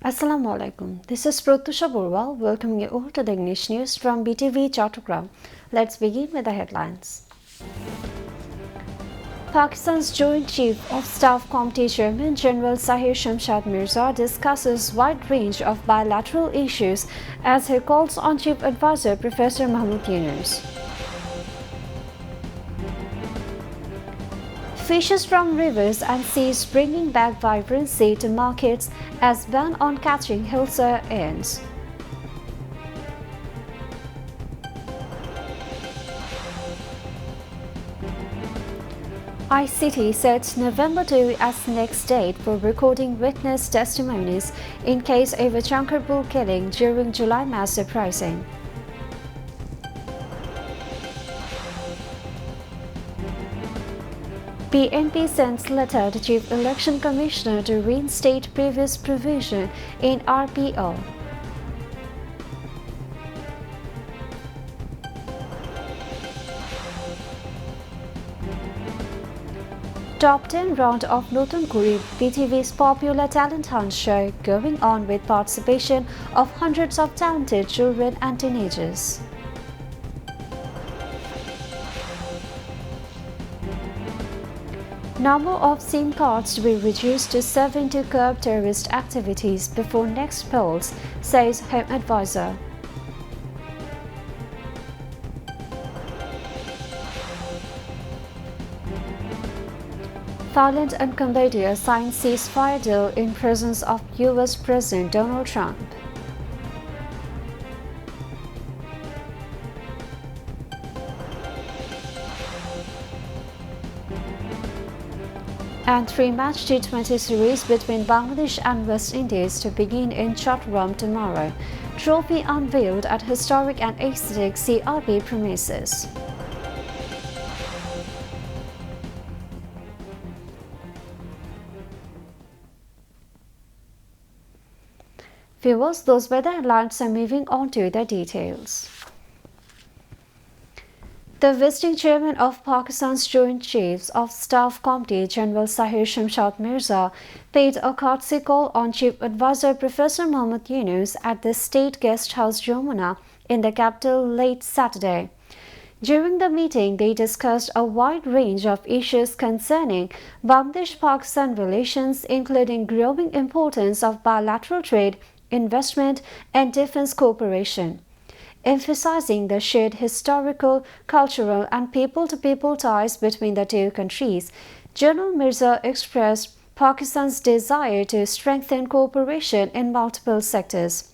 Assalamu alaikum. This is Pratusha Burwal welcoming you all to the English news from Btv-Chattogram. Let's begin with the headlines. Pakistan's Joint Chief of Staff Committee Chairman General Sahir Shamshad Mirza discusses wide range of bilateral issues as he calls on Chief Advisor Professor Mahmood Yunus. Fishes from rivers and seas bringing back vibrancy to markets as ban on catching hilsa ends. ICT sets November 2 as next date for recording witness testimonies in case of a Chankar bull killing during July mass uprising. PNP sends letter to Chief Election Commissioner to reinstate previous provision in RPO. Top 10 round of Notunkuri, BTV's popular talent hunt show going on with participation of hundreds of talented children and teenagers. Number of SIM cards to be reduced to 7 to curb terrorist activities before next polls, says Home Advisor. Thailand and Cambodia sign ceasefire deal in presence of US President Donald Trump. And three-match T20 series between Bangladesh and West Indies to begin in Chattogram tomorrow. Trophy unveiled at historic and aesthetic CRB premises. Viewers, those were the headlines, and moving on to the details. The visiting chairman of Pakistan's Joint Chiefs of Staff Committee, General Sahir Shamshad Mirza, paid a courtesy call on Chief Advisor Professor Mahmood Yunus at the State Guest House Yamuna in the capital late Saturday. During the meeting, they discussed a wide range of issues concerning Bangladesh-Pakistan relations, including growing importance of bilateral trade, investment, and defense cooperation. Emphasizing the shared historical, cultural, and people-to-people ties between the two countries, General Mirza expressed Pakistan's desire to strengthen cooperation in multiple sectors.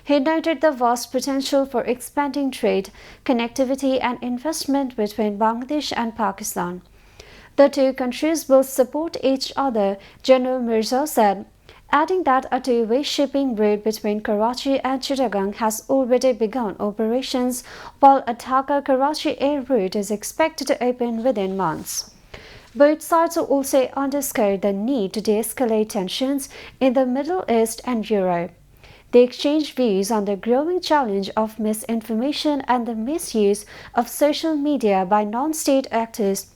He noted the vast potential for expanding trade, connectivity, and investment between Bangladesh and Pakistan. The two countries will support each other, General Mirza said, adding that a two-way shipping route between Karachi and Chittagong has already begun operations, while a Dhaka-Karachi air route is expected to open within months. Both sides also underscored the need to de-escalate tensions in the Middle East and Europe. They exchanged views on the growing challenge of misinformation and the misuse of social media by non-state actors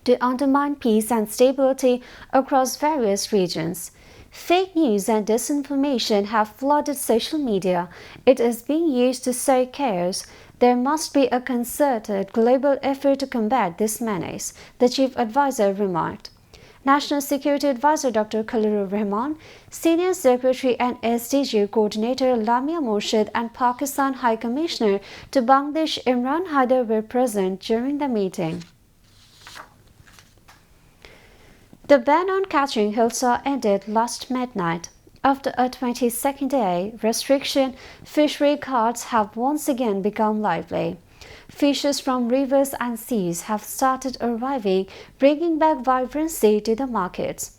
to undermine peace and stability across various regions. Fake news and disinformation have flooded social media. It is being used to sow chaos. There must be a concerted global effort to combat this menace, the chief advisor remarked. National Security Advisor Dr. Khalilur Rahman, Senior Secretary and SDG Coordinator Lamia Morshid, and Pakistan High Commissioner to Bangladesh Imran Haider were present during the meeting. The ban on catching hilsa ended last midnight. After a 22nd day restriction, fishery carts have once again become lively. Fishes from rivers and seas have started arriving, bringing back vibrancy to the markets.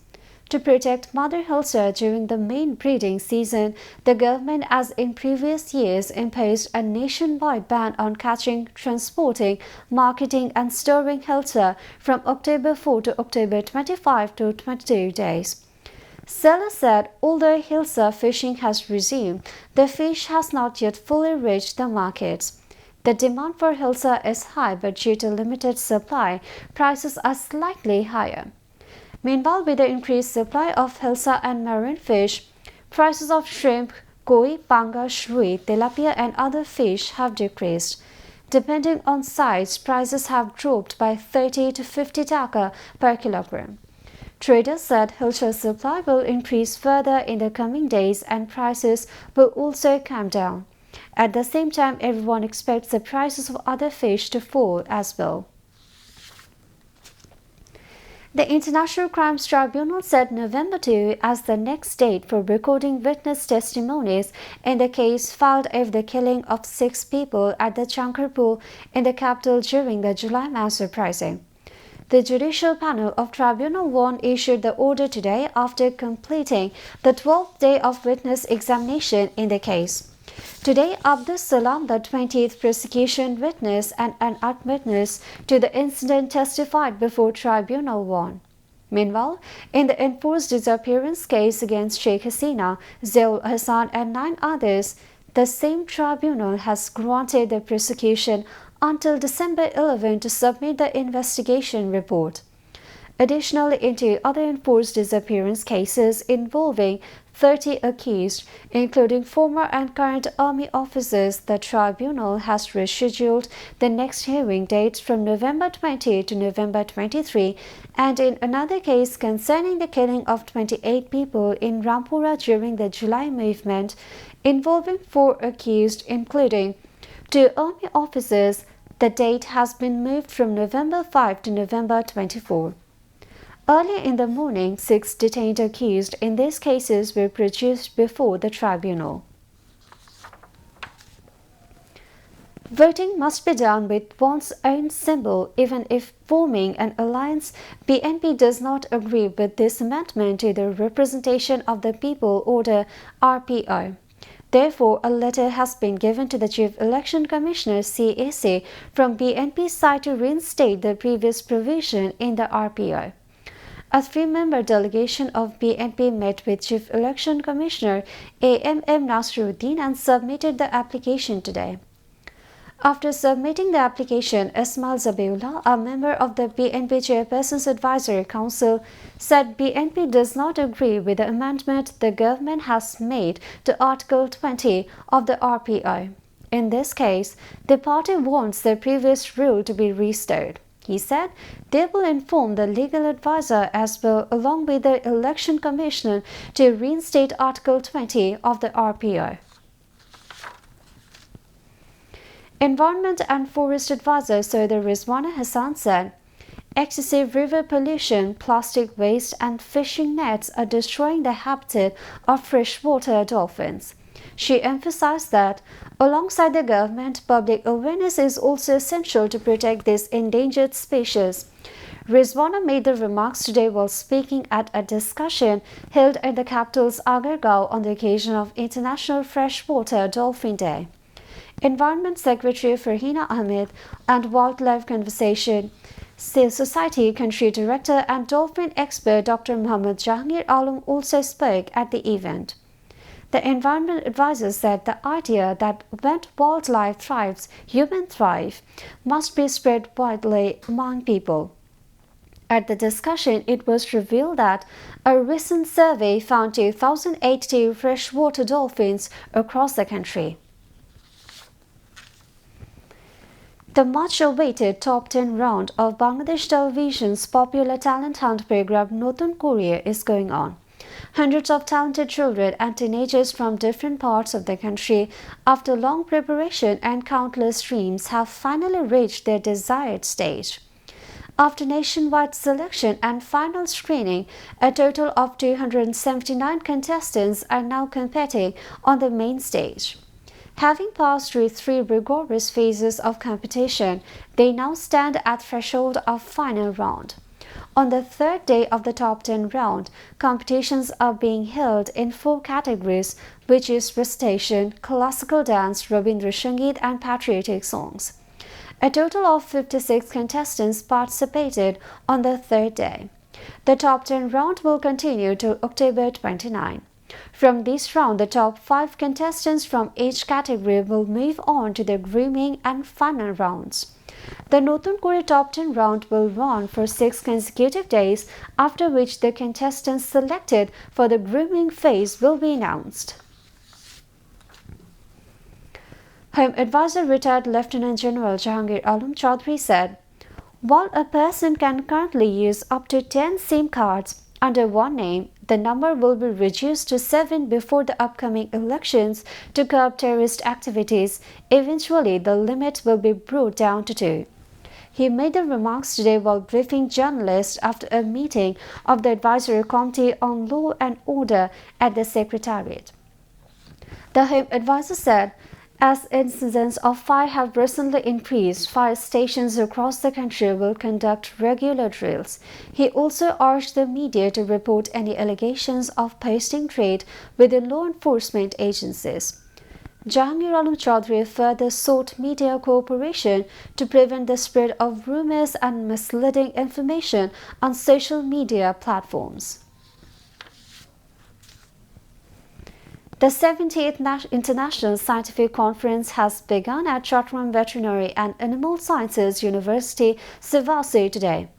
To protect mother hilsa during the main breeding season, the government, as in previous years, imposed a nationwide ban on catching, transporting, marketing, and storing hilsa from October 4 to October 25 to 22 days. Sellers said although hilsa fishing has resumed, the fish has not yet fully reached the markets. The demand for hilsa is high, but due to limited supply, prices are slightly higher. Meanwhile, with the increased supply of hilsa and marine fish, Prices of shrimp, koi, panga, shrui, tilapia and other fish have decreased. Depending on size, prices have dropped by 30 to 50 taka per kilogram. Traders said wholesale supply will increase further in the coming days and prices will also come down. At the same time, everyone expects the prices of other fish to fall as well. The International Crimes Tribunal set November 2 as the next date for recording witness testimonies in the case filed over the killing of 6 people at the Chankarpur in the capital during the July mass uprising. The Judicial Panel of Tribunal 1 issued the order today after completing the 12th day of witness examination in the case. Today, Abdus Salam, the 20th prosecution witness and an eyewitness to the incident, testified before Tribunal 1. Meanwhile, in the enforced disappearance case against Sheikh Hasina, Zaul Hassan and 9 others, the same tribunal has granted the prosecution until December 11 to submit the investigation report. Additionally, in 2 other enforced disappearance cases involving 30 accused, including former and current army officers, the tribunal has rescheduled the next hearing dates from November 20 to November 23, and in another case concerning the killing of 28 people in Rampura during the July movement, involving 4 accused, including 2 army officers, the date has been moved from November 5 to November 24. Earlier in the morning, 6 detained accused in these cases were produced before the tribunal. Voting must be done with one's own symbol even if forming an alliance. BNP does not agree with this amendment to the Representation of the People Order (RPO). Therefore, a letter has been given to the Chief Election Commissioner (CAC) from BNP's side to reinstate the previous provision in the RPO. A 3-member delegation of BNP met with Chief Election Commissioner AMM Nasruddin and submitted the application today. After submitting the application, Ismail Zabiullah, a member of the BNP Chairperson's Advisory Council, said BNP does not agree with the amendment the government has made to Article 20 of the RPO. In this case, the party wants the previous rule to be restored. He said they will inform the legal advisor as well along with the election commissioner to reinstate Article 20 of the RPO. Environment and Forest Advisor Saida Rizwana Hassan said, excessive river pollution, plastic waste and fishing nets are destroying the habitat of freshwater dolphins. She emphasized that, alongside the government, public awareness is also essential to protect this endangered species. Rizwana made the remarks today while speaking at a discussion held at the capital's Agargaon on the occasion of International Freshwater Dolphin Day. Environment Secretary Farhina Ahmed and Wildlife Conservation Society Country Director and dolphin expert Dr. Muhammad Jahangir Alam also spoke at the event. The environment advisor said the idea that when wildlife thrives, humans thrive must be spread widely among people. At the discussion, it was revealed that a recent survey found 2,082 freshwater dolphins across the country. The much-awaited top 10 round of Bangladesh Television's popular talent hunt program Notun Korea is going on. Hundreds of talented children and teenagers from different parts of the country, after long preparation and countless dreams, have finally reached their desired stage. After nationwide selection and final screening, a total of 279 contestants are now competing on the main stage. Having passed through 3 rigorous phases of competition, they now stand at threshold of final round. On the 3rd day of the top 10 round, competitions are being held in 4 categories, which is recitation, classical dance, Rabindra Sangeet and patriotic songs. A total of 56 contestants participated on the 3rd day. The top 10 round will continue till October 29. From this round, the top 5 contestants from each category will move on to the grooming and final rounds. The Northern Korea top 10 round will run for 6 consecutive days, after which the contestants selected for the grooming phase will be announced. Home Advisor retired Lieutenant General Jahangir Alam Chaudhary said, "While a person can currently use up to 10 SIM cards under one name, the number will be reduced to 7 before the upcoming elections to curb terrorist activities. Eventually, the limit will be brought down to 2. He made the remarks today while briefing journalists after a meeting of the Advisory Committee on Law and Order at the Secretariat. The Home Advisor said, as incidents of fire have recently increased, fire stations across the country will conduct regular drills. He also urged the media to report any allegations of posting trade with the law enforcement agencies. Jahangir Alam Chaudhary further sought media cooperation to prevent the spread of rumors and misleading information on social media platforms. The 78th International Scientific Conference has begun at Chattogram Veterinary and Animal Sciences University, Sivassi today.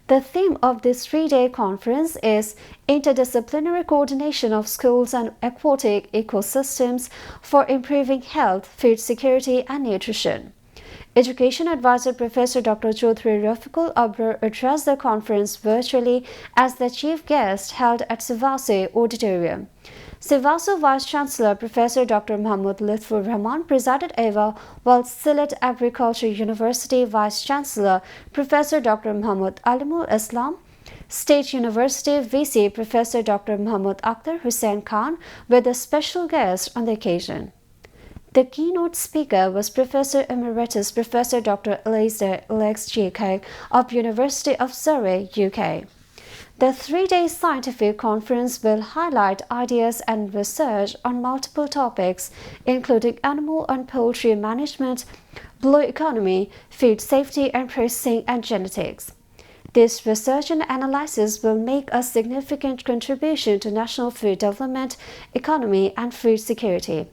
The theme of this 3-day conference is Interdisciplinary Coordination of Schools and Aquatic Ecosystems for Improving Health, Food Security and Nutrition. Education Advisor Professor Dr. Chaudhary Rafiqul Abrar addressed the conference virtually as the chief guest held at Sivassi Auditorium. Sivassi Vice-Chancellor Professor Dr. Muhammad Lutfur Rahman presided over, while Sylhet Agriculture University Vice-Chancellor Professor Dr. Muhammad Alimul Islam, State University VC Professor Dr. Muhammad Akhtar Hussain Khan were the special guests on the occasion. The keynote speaker was Professor Emeritus Professor Dr. Alex G. Craig of University of Surrey, UK. The 3-day scientific conference will highlight ideas and research on multiple topics, including animal and poultry management, blue economy, food safety and processing, and genetics. This research and analysis will make a significant contribution to national food development, economy, and food security.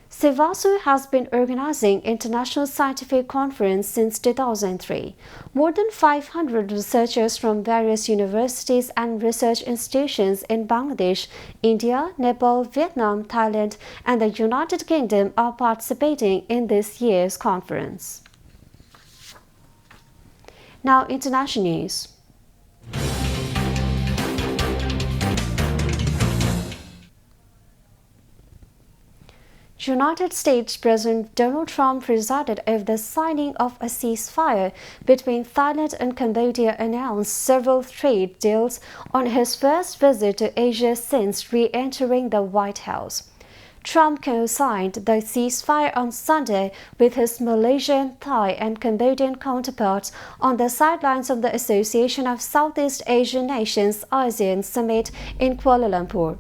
Sivassi has been organizing international scientific conference since 2003. More than 500 researchers from various universities and research institutions in Bangladesh, India, Nepal, Vietnam, Thailand, and the United Kingdom are participating in this year's conference. Now, international news. United States President Donald Trump presided over the signing of a ceasefire between Thailand and Cambodia, announced several trade deals on his first visit to Asia since re-entering the White House. Trump co-signed the ceasefire on Sunday with his Malaysian, Thai, and Cambodian counterparts on the sidelines of the Association of Southeast Asian Nations ASEAN summit in Kuala Lumpur.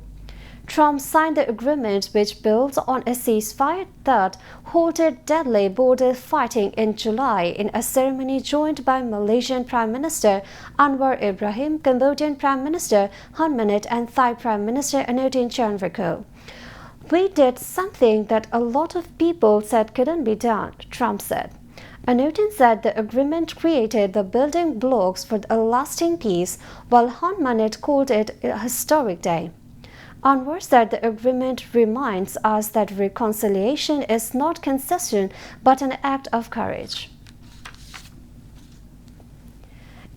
Trump signed the agreement, which builds on a ceasefire that halted deadly border fighting in July, in a ceremony joined by Malaysian Prime Minister Anwar Ibrahim, Cambodian Prime Minister Hun Manet, and Thai Prime Minister Anutin Charnvirakul. "We did something that a lot of people said couldn't be done," Trump said. Anutin said the agreement created the building blocks for a lasting peace, while Hun Manet called it a historic day. Anwar said the agreement reminds us that reconciliation is not concession but an act of courage.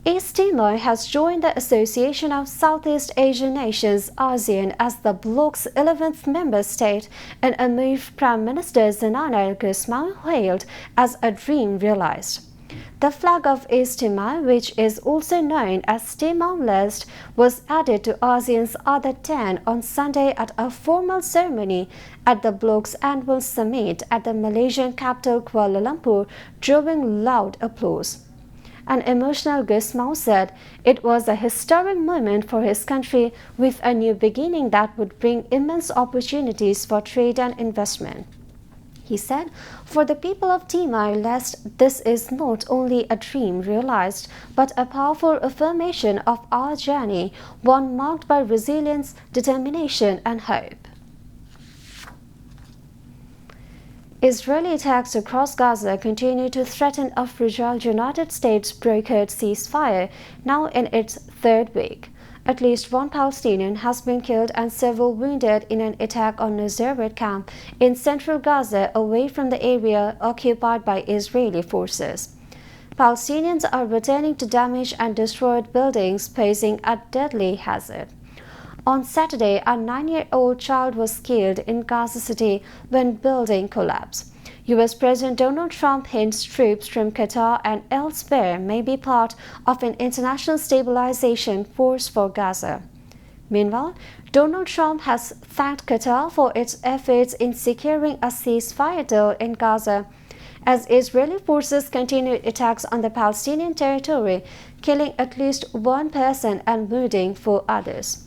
East Timor has joined the Association of Southeast Asian Nations ASEAN as the bloc's 11th member state, and a move Prime Minister Zanana Gusmao hailed as a dream realized. The flag of East Timor, which is also known as Timor-Leste, was added to ASEAN's other 10 on Sunday at a formal ceremony at the bloc's annual summit at the Malaysian capital Kuala Lumpur, drawing loud applause. An emotional Gusmao said it was a historic moment for his country, with a new beginning that would bring immense opportunities for trade and investment. He said, "For the people of Timor-Leste, this is not only a dream realized, but a powerful affirmation of our journey, one marked by resilience, determination, and hope." Israeli attacks across Gaza continue to threaten a fragile United States-brokered ceasefire, now in its third week. At least one Palestinian has been killed and several wounded in an attack on Nusayrat camp in central Gaza, away from the area occupied by Israeli forces. Palestinians are returning to damaged and destroyed buildings, posing a deadly hazard. On Saturday, a 9-year-old child was killed in Gaza City when building collapsed. U.S. President Donald Trump hints troops from Qatar and elsewhere may be part of an international stabilization force for Gaza. Meanwhile, Donald Trump has thanked Qatar for its efforts in securing a ceasefire deal in Gaza, as Israeli forces continued attacks on the Palestinian territory, killing at least one person and wounding 4 others.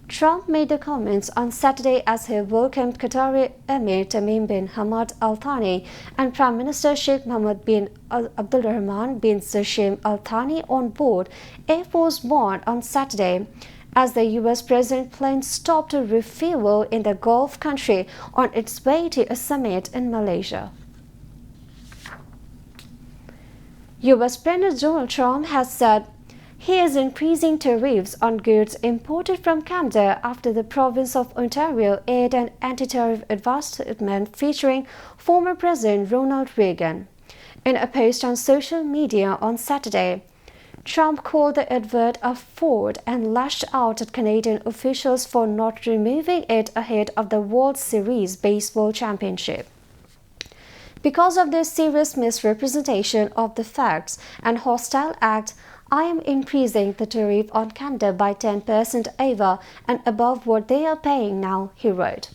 Trump made the comments on Saturday as he welcomed Qatari Emir Tamim bin Hamad Al Thani and Prime Minister Sheikh Mohammed bin Abdulrahman bin Zashim Al Thani on board Air Force One on Saturday, as the U.S. President plane stopped to refuel in the Gulf country on its way to a summit in Malaysia. U.S. President Donald Trump has said he is increasing tariffs on goods imported from Canada after the province of Ontario aired an anti-tariff advertisement featuring former President Ronald Reagan. In a post on social media on Saturday, Trump called the advert a fraud and lashed out at Canadian officials for not removing it ahead of the World Series Baseball Championship. "Because of their serious misrepresentation of the facts and hostile act, I am increasing the tariff on Canada by 10% over and above what they are paying now," he wrote.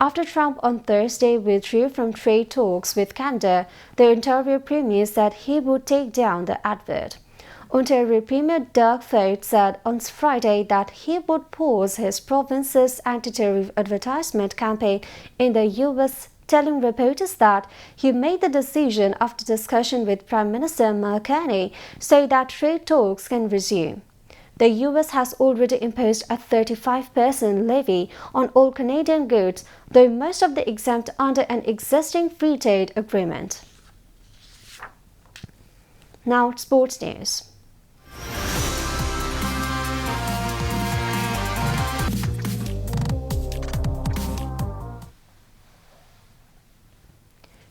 After Trump on Thursday withdrew from trade talks with Canada, the Ontario Premier said he would take down the advert. Ontario Premier Doug Ford said on Friday that he would pause his province's anti-tariff advertisement campaign in the U.S., telling reporters that he made the decision after discussion with Prime Minister Mark Carney so that trade talks can resume. The U.S. has already imposed a 35% levy on all Canadian goods, though most of them exempt under an existing free trade agreement. Now, sports news.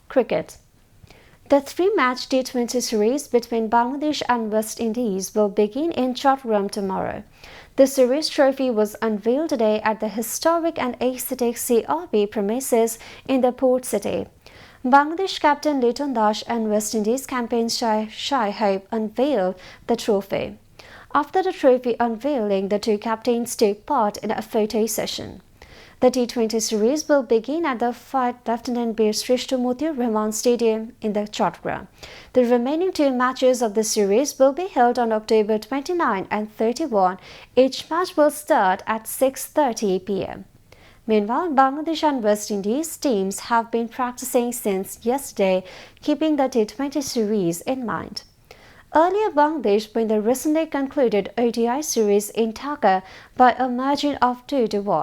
Cricket. The 3-match T20 series between Bangladesh and West Indies will begin in Chattogram tomorrow. The series trophy was unveiled today at the historic and aesthetic CRB premises in the port city. Bangladesh captain Liton Das and West Indies captain Shai Hope unveiled the trophy. After the trophy unveiling, the two captains took part in a photo session. The T20 series will begin at the Lieutenant Bir Shrishto Motiur Rahman Stadium in the Chattogram. The remaining 2 matches of the series will be held on October 29 and 31. Each match will start at 6:30 p.m. Meanwhile, Bangladesh and West Indies teams have been practicing since yesterday, keeping the T20 series in mind. Earlier, Bangladesh won the recently concluded ODI series in Dhaka by a margin of 2-1.